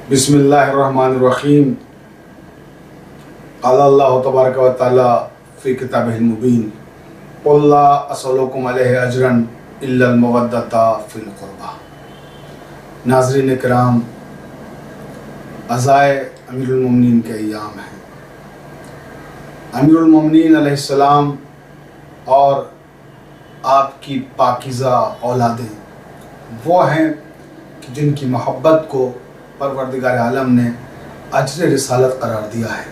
बिस्मिल्लाहिर्रहमानिर्रहीम। क़ाल अल्लाहु तबारक व तआला फ़ी किताबिहिल मुबीन क़ुल ला असअलुकुम अलैहि अजरन इल्लल मवद्दता फ़िल क़ुरबा। नाज़रीन किराम, अज़ाए अमीरुल मोमिनीन के अय्याम हैं। अमीरुल मोमिनीन अलैहिस्सलाम और आपकी पाकीज़ा औलादें वो हैं कि जिनकी मोहब्बत को परवरदिगार आलम ने अजर रिसालत करार दिया है।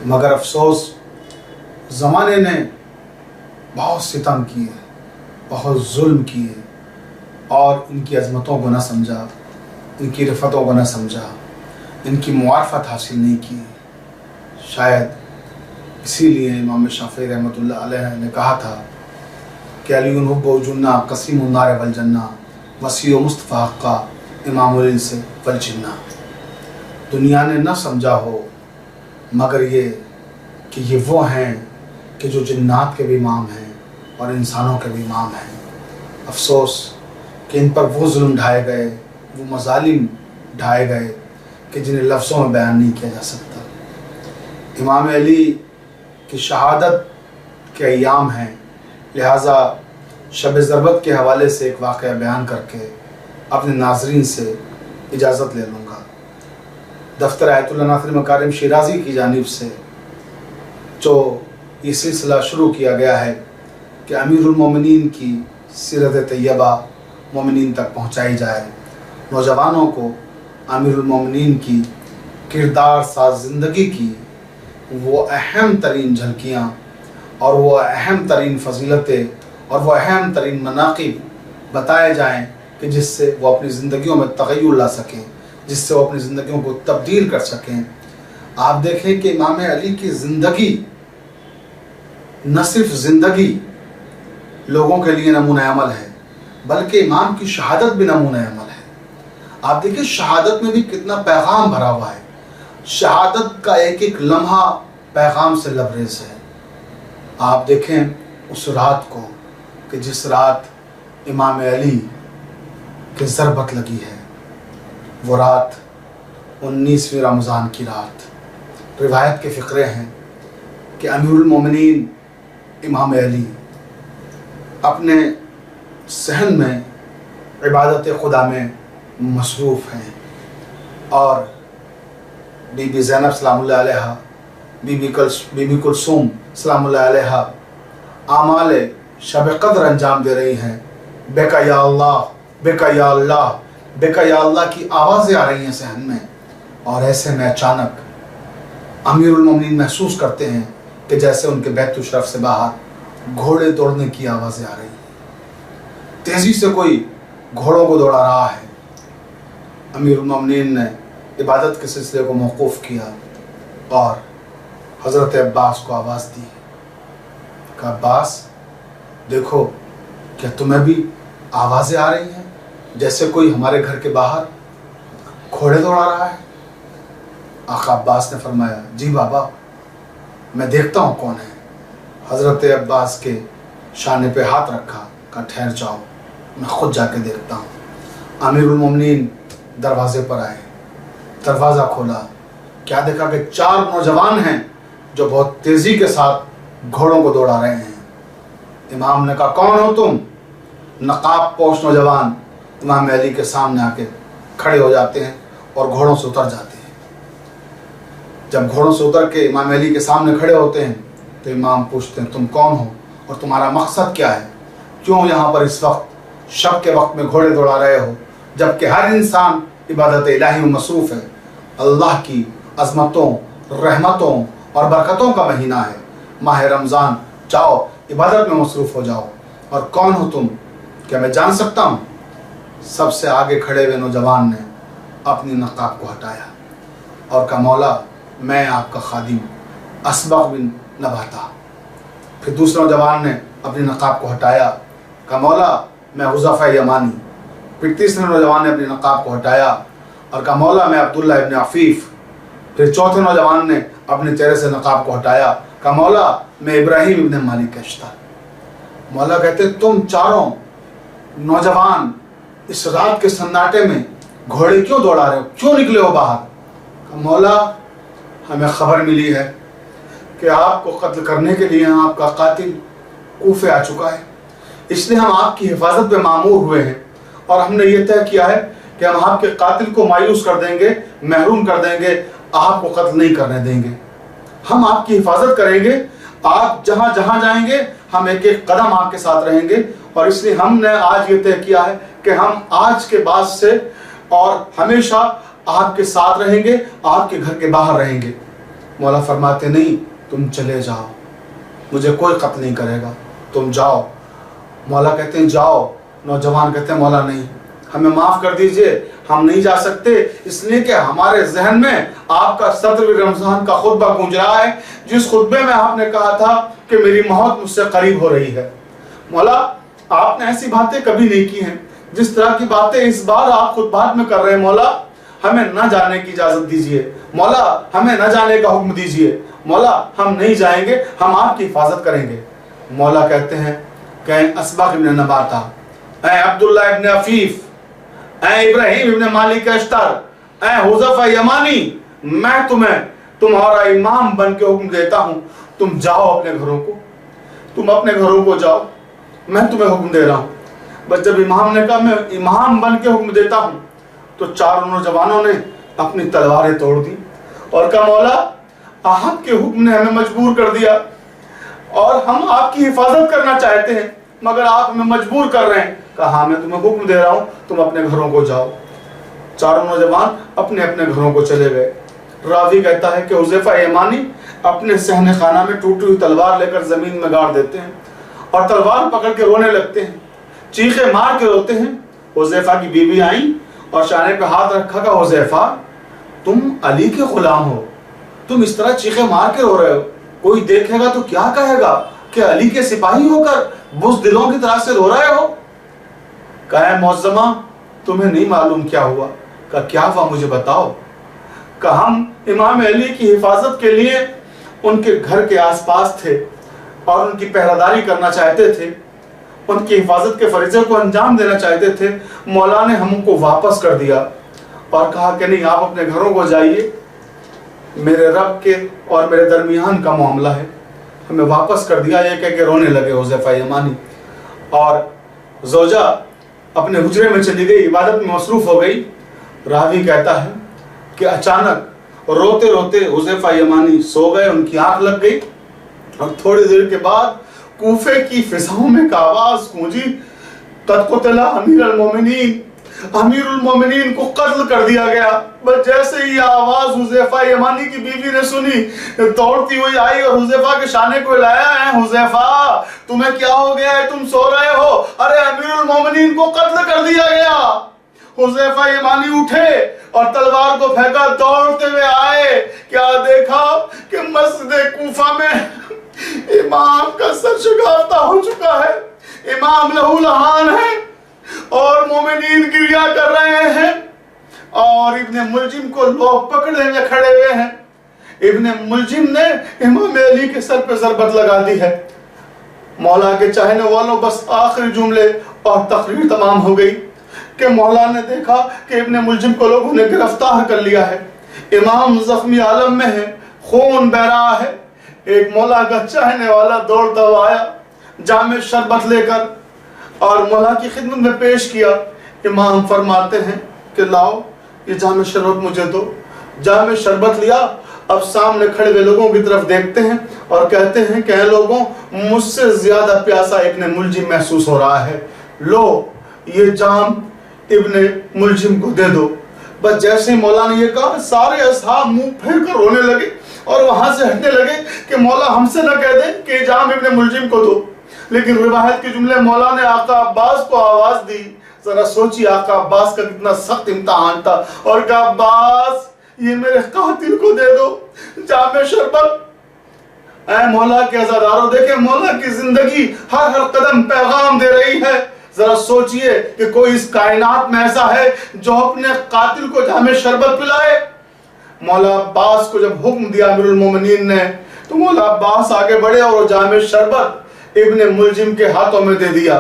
मगर अफसोस ज़माने ने बहुत सितम किए, बहुत जुल्म किए और इनकी अज़मतों को न समझा, इनकी रिफ़तों को न समझा, इनकी मुआरफत हासिल नहीं की। शायद इसीलिए इमाम शाफ़ी रहमतुल्लाह अलैह ने कहा था कि अलीयुन हुब्बु जुन्ना क़सीमुन नार वल जन्ना वसीउ मुस्तफ़ा हक़्क़ा इमामुल से वल जिन्ना। दुनिया ने न समझा हो मगर ये कि ये वो हैं कि जो जिन्नात के भी इमाम हैं और इंसानों के भी इमाम हैं। अफसोस कि इन पर वो जुल्म ढाए गए, वो मज़ालिम ढाए गए कि जिन्हें लफ्ज़ों में बयान नहीं किया जा सकता। इमाम अली की शहादत के अय्याम हैं, लिहाजा शब ज़रबत के हवाले से एक वाक़या बयान करके अपने नाज़रीन से इजाज़त ले लूँगा। दफ्तर आयतुल्लाह नासिर मकारिम शिराज़ी की जानिब से जो ये सिलसिला शुरू किया गया है कि अमीरुल मोमिनीन की सीरत तैयबा मोमिनीन तक पहुँचाई जाए, नौजवानों को अमीरुल मोमिनीन की किरदार साज़ ज़िंदगी की वो अहम तरीन झलकियाँ और वो अहम तरीन फ़ज़ीलतें और वो अहम तरीन मनाक़िब बताए जाएँ कि जिससे वो अपनी ज़िंदगियों में तग़य्युर ला सकें, जिससे वो अपनी ज़िंदगियों को तब्दील कर सकें। आप देखें कि इमाम अली की ज़िंदगी न सिर्फ ज़िंदगी लोगों के लिए नमूना अमल है बल्कि इमाम की शहादत भी नमूना अमल है। आप देखिए शहादत में भी कितना पैगाम भरा हुआ है। शहादत का एक एक लम्हा पैगाम से लबरेज है। आप देखें उस रात को कि जिस रात इमाम अली की ज़रबत लगी है, वो रात 19वीं रमज़ान की रात। रिवायत के फ़िक्रे हैं कि अमीरुल मोमिनीन इमाम अली अपने सहन में इबादत खुदा में मसरूफ़ हैं और बीबी ज़ैनब सलामुल्लाह अलैहा, बीबी कुलसूम सलामुल्लाह अलैहा आमाल शब क़द्र अंजाम दे रही हैं। बेका या अल्लाह, बेका या अल्लाह, बेका या अल्लाह की आवाज़ें आ रही हैं सहन में। और ऐसे में अचानक अमीरुल मोमिनीन महसूस करते हैं कि जैसे उनके बैतुल शरफ से बाहर घोड़े दौड़ने की आवाज़ें आ रही हैं। तेज़ी से कोई घोड़ों को दौड़ा रहा है। अमीरुल मोमिनीन ने इबादत के सिलसिले को मौकूफ़ किया और हज़रत अब्बास को आवाज़ दी। कहा, अब्बास देखो, क्या तुम्हें भी आवाज़ें आ रही हैं जैसे कोई हमारे घर के बाहर घोड़े दौड़ा रहा है? आका अब्बास ने फरमाया, जी बाबा, मैं देखता हूँ कौन है। हज़रत अब्बास के शाने पे हाथ रखा, कहा ठहर जाओ, मैं खुद जाके देखता हूँ। अमीरुल मोमिनीन दरवाज़े पर आए, दरवाज़ा खोला, क्या देखा कि 4 नौजवान हैं जो बहुत तेज़ी के साथ घोड़ों को दौड़ा रहे हैं। इमाम ने कहा, कौन हो तुम? नकाब पोश नौजवान इमाम अली के सामने आके खड़े हो जाते हैं और घोड़ों से उतर जाते हैं। जब घोड़ों से उतर के इमाम अली के सामने खड़े होते हैं तो इमाम पूछते हैं, तुम कौन हो और तुम्हारा मकसद क्या है? क्यों यहाँ पर इस वक्त शब के वक्त में घोड़े दौड़ा रहे हो, जबकि हर इंसान इबादत इलाही में मसरूफ़ है। अल्लाह की अज़मतों, रहमतों और बरकतों का महीना है, माह रमज़ान। जाओ इबादत में मसरूफ़ हो जाओ। और कौन हो तुम, क्या मैं जान सकता हूँ? सबसे आगे खड़े हुए नौजवान ने अपनी नकाब को हटाया और कहा, मौला, मैं आपका खादिम असबग़ बिन नबाता। फिर दूसरे नौजवान ने अपनी नकाब को हटाया, कहा, मौला, मैं हुज़ैफ़ा यमानी। फिर तीसरे नौजवान ने अपनी नकाब को हटाया और कहा, मौला, मैं अब्दुल्लाह इब्न अफ़ीफ़। फिर चौथे नौजवान ने अपने चेहरे से नकाब को हटाया, कहा, मौला, मैं इब्राहिम इब्न मालिक अश्तर। मौला कहते, तुम चारों नौजवान इस रात के सन्नाटे में घोड़े क्यों दौड़ा रहे हो, क्यों निकले हो बाहर? कहा मौला हमें खबर मिली है कि आपको कत्ल करने के लिए आपका कातिल कूफे आ चुका है, इसलिए हम आपकी हिफाजत पे मामूर हुए हैं और हमने ये तय किया है कि हम आपके कातिल को मायूस कर देंगे, महरूम कर देंगे, आपको कत्ल नहीं करने देंगे, हम आपकी हिफाजत करेंगे, आप जहां जहां जाएंगे हम एक एक कदम आपके साथ रहेंगे, और इसलिए हमने आज ये तय किया है कि हम आज के बाद से और हमेशा आपके साथ रहेंगे, आपके घर के बाहर रहेंगे। मौला फरमाते नहीं, तुम चले जाओ, मुझे कोई कत्ल नहीं करेगा, तुम जाओ। मौला कहते हैं जाओ। नौजवान कहते हैं मौला नहीं, हमें माफ कर दीजिए, हम नहीं जा सकते, इसलिए कि हमारे जहन में आपका सदर रमजान का खुतबा गूंज रहा है, जिस खुतबे में आपने कहा था कि मेरी मौत मुझसे करीब हो रही है। मौला आपने ऐसी बातें कभी नहीं की हैं, जिस तरह की बातें इस बार आप खुतबात में कर रहे हैं। मौला हमें न जाने की इजाजत दीजिए, मौला हमें न जाने का हुक्म दीजिए, मौला हम नहीं जाएंगे, हम आपकी हिफाजत करेंगे। मौला कहते हैं कि असबाग इब्न नबाता, ऐ अब्दुल्ला इब्न अफीफ, ऐ इब्राहिम इब्न मालिक अश्तर, ऐ हुज़ैफा यमानी, मैं तुम्हें तुम्हारा इमाम बन के हुक्म देता हूं, तुम जाओ अपने घरों को, तुम अपने घरों को जाओ, मैं तुम्हें हुक्म दे रहा हूं। बस जब इमाम ने कहा मैं इमाम बन के हुक्म देता हूं, तो चारों नौजवानों ने अपनी तलवारें तोड़ दी और कहा मौला आपके हुक्म ने हमें मजबूर कर दिया और हम आपकी हिफाजत करना चाहते हैं, मगर आप हमें मजबूर कर रहे हैं। कहा मैं तुम्हें हुक्म दे रहा हूं, तुम अपने घरों को जाओ। चारों नौजवान अपने अपने घरों को चले गए। रावी कहता है कि हुज़ैफा यमानी अपने सहने खाना में टूटी हुई तलवार लेकर जमीन में गाड़ देते हैं और तलवार पकड़ के रोने लगते हैं, चीखे मार के रोते हैं। हुज़ैफा की बीवी आई और शाने पे हाथ रखा, कहा हुज़ैफा तुम अली के गुलाम हो, तुम इस तरह चीखे मार के रो रहे हो, कोई देखेगा तो क्या कहेगा कि अली के सिपाही होकर बुज़दिलों की तरह से रो रहे हो। कहा मौज़्ज़मा तुम्हें नहीं मालूम क्या हुआ? कहा क्या हुआ मुझे बताओ। कहा हम इमाम अली की हिफाजत के लिए उनके घर के आसपास थे और उनकी पहरादारी करना चाहते थे, उनकी हिफाजत के फरीज़े को अंजाम देना चाहते थे। मौला ने हमको वापस कर दिया और कहा कि नहीं आप अपने घरों को जाइए, मेरे रब के और मेरे दरमियान का मामला है, हमें वापस कर दिया। ये कह के रोने लगे हुज़ैफा यमानी और ज़ौजा अपने हुजरे में चली गई, इबादत में मसरूफ हो गई। रावी कहता है कि अचानक रोते रोते हुज़ैफा यमानी सो गए, उनकी आंख लग गई और थोड़ी देर के बाद कूफे की फिजाओं में एक आवाज गूंजी, क़द क़ुतिला अमीरुल मोमिनीन, अमीरुल मोमिनीन को कत्ल कर दिया गया। बस जैसे ही आवाज हुज़ैफा यमानी की बीवी ने सुनी, दौड़ती हुई आई और हुज़ैफा के शाने को लाया है, हुज़ैफा तुम्हें क्या हो गया है, तुम सो रहे हो? अरे अमीरुल मोमिनीन को कत्ल कर दिया गया। हुज़ैफा यमानी उठे और तलवार को फेंका, दौड़ते हुए आए, क्या देखा कि मस्जिद कूफा में इमाम का सर शगाफ्ता हो चुका है, इमाम लहूलहान है और मोमिनीन गिरिया कर रहे हैं और इब्ने मुलजिम को लोग पकड़े हुए खड़े हुए हैं। इब्ने मुलजिम ने इमाम अली के सर पे ज़रबत लगा दी है। मौला के चाहने वालों बस आखिरी जुमले और तकरीर तमाम हो गई कि मौला ने देखा कि इब्ने मुलजिम को लोगों ने गिरफ्तार कर लिया है, इमाम जख्मी आलम में है, खून बह रहा है। एक मौला का चाहने वाला दौड़ता हुआ आया जामे शरबत लेकर और मौला की खिदमत में पेश किया। इमाम फरमाते हैं कि लाओ ये जामे शरबत मुझे दो। जामे शरबत लिया, अब सामने खड़े हुए लोगों की तरफ देखते हैं और कहते हैं कि लोगों मुझसे ज्यादा प्यासा इब्ने मुलजिम महसूस हो रहा है, लो ये जाम इब्ने मुलजिम को दे दो। बस जैसे ही मौला ने ये कहा, सारे असहाब मुंह फेर कर रोने लगे और वहां से हटने लगे कि मौला हमसे न कह दे कि जाम इब्ने मुलजिम को दो। लेकिन रिवायत के जुमले मौला ने आका अब्बास को आवाज दी। जरा सोचिए आका अब्बास का कितना सख्त इम्तिहान था और कहा अब्बास ये मेरे कातिल को दे दो जामे शरबत। ऐ मौला के अज़ादारों, देखे मौला की जिंदगी हर हर कदम पैगाम दे रही है। जरा सोचिए कि कोई इस कायनात में ऐसा है जो अपने कातिल को जामे शरबत पिलाए। मौला अब्बास को जब हुक्म दिया अमीरुल मोमिनीन ने, तो मौला अब्बास आगे बढ़े और जामे शरबत इब्ने मुलजिम के हाथों में दे दिया।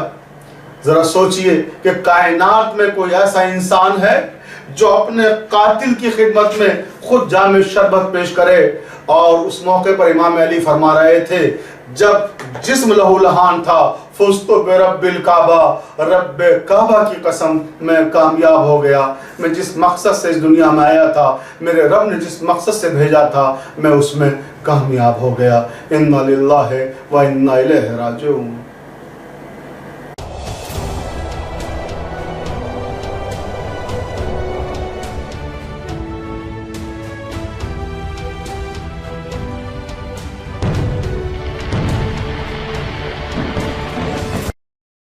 जरा सोचिए कि कायनात में कोई ऐसा इंसान है جو اپنے قاتل کی خدمت میں خود جام شربت پیش کرے. اور اس موقع پر امام علی فرما رہے تھے جب جسم لہو لہان تھا فزت برب الکعبہ، رب کعبہ کی قسم میں کامیاب ہو گیا. میں جس مقصد سے اس دنیا میں آیا تھا، میرے رب نے جس مقصد سے بھیجا تھا، میں اس میں کامیاب ہو گیا. انا للہ و انا الیہ راجعون.